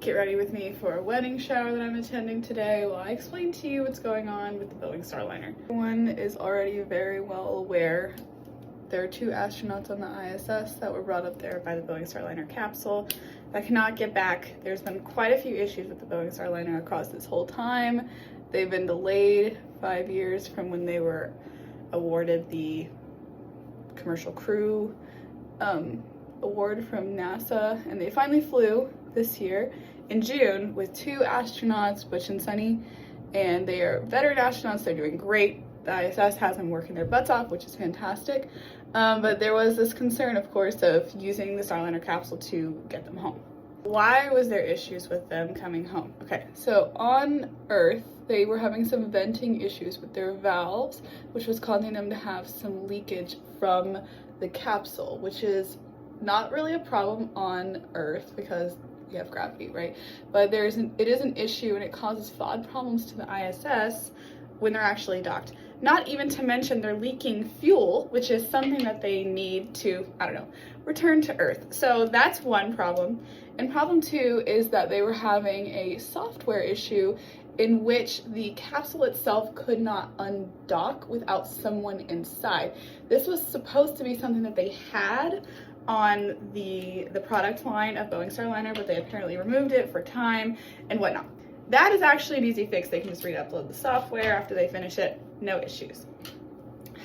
get ready with me for a wedding shower that I'm attending today while I explain to you what's going on with the Boeing Starliner. Everyone is already very well aware there are 2 astronauts on the ISS that were brought up there by the Boeing Starliner capsule that cannot get back. There's been quite a few issues with the Boeing Starliner across this whole time. They've been delayed 5 years from when they were awarded the Commercial Crew award from NASA, and they finally flew this year in June with 2 astronauts, Butch and Sunny, and they are veteran astronauts. They're doing great. The ISS has them working their butts off, which is fantastic, but there was this concern, of course, of using the Starliner capsule to get them home. Why was there issues with them coming home? Okay, so on Earth, they were having some venting issues with their valves, which was causing them to have some leakage from the capsule, which is not really a problem on Earth because we have gravity, right? But it is an issue, and it causes FOD problems to the ISS when they're actually docked. Not even to mention they're leaking fuel, which is something that they need to, return to Earth. So that's one problem. And problem 2 is that they were having a software issue in which the capsule itself could not undock without someone inside. This was supposed to be something that they had on the product line of Boeing Starliner, but they apparently removed it for time and whatnot. That is actually an easy fix. They can just re-upload the software after they finish it, no issues.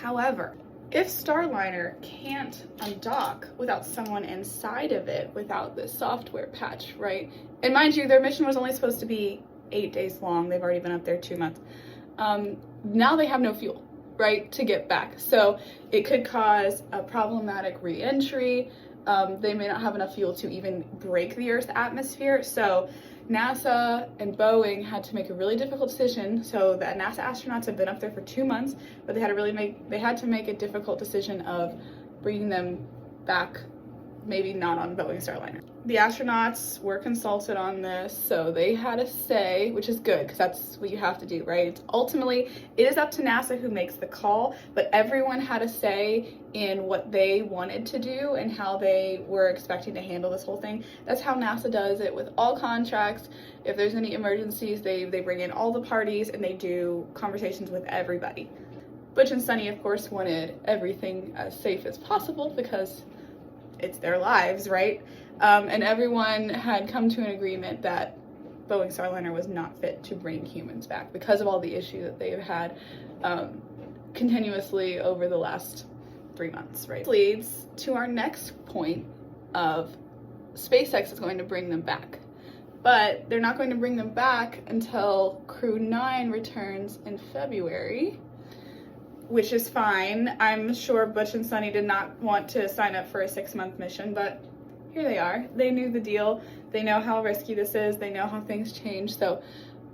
However, if Starliner can't undock without someone inside of it, without this software patch, right? And mind you, their mission was only supposed to be 8 days long. They've already been up there 2 months. Now they have no fuel, right, to get back. So it could cause a problematic re-entry. They may not have enough fuel to even break the Earth's atmosphere. So NASA and Boeing had to make a really difficult decision. So the NASA astronauts have been up there for 2 months, but they had to make a difficult decision of bringing them back, maybe not on Boeing Starliner. The astronauts were consulted on this, so they had a say, which is good because that's what you have to do, right? Ultimately, it is up to NASA who makes the call, but everyone had a say in what they wanted to do and how they were expecting to handle this whole thing. That's how NASA does it with all contracts. If there's any emergencies, they bring in all the parties and they do conversations with everybody. Butch and Sunny, of course, wanted everything as safe as possible because it's their lives, right? And everyone had come to an agreement that Boeing Starliner was not fit to bring humans back because of all the issues that they've had continuously over the last 3 months, right? This leads to our next point of SpaceX is going to bring them back. But they're not going to bring them back until Crew 9 returns in February, which is fine. I'm sure Butch and Sunny did not want to sign up for a 6-month mission, but here they are. They knew the deal. They know how risky this is. They know how things change. So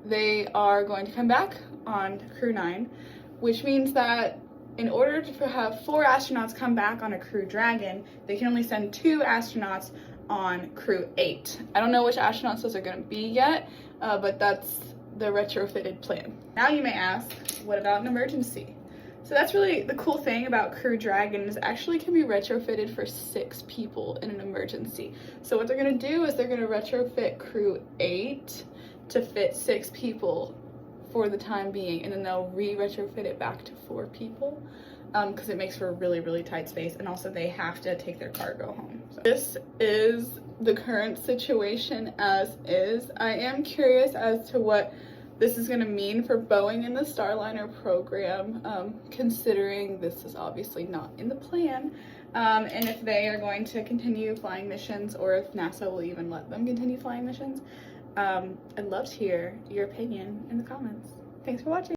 they are going to come back on Crew 9, which means that in order to have 4 astronauts come back on a Crew Dragon, they can only send 2 astronauts on Crew 8. I don't know which astronauts those are going to be yet, but that's the retrofitted plan. Now you may ask, what about an emergency? So that's really the cool thing about Crew Dragon is actually can be retrofitted for 6 people in an emergency. So what they're going to do is they're going to retrofit Crew 8 to fit 6 people for the time being, and then they'll re-retrofit it back to 4 people because it makes for a really, really tight space, and also they have to take their cargo home. So this is the current situation as is. I am curious as to what this is going to mean for Boeing and the Starliner program, considering this is obviously not in the plan, and if they are going to continue flying missions or if NASA will even let them continue flying missions. I'd love to hear your opinion in the comments. Thanks for watching.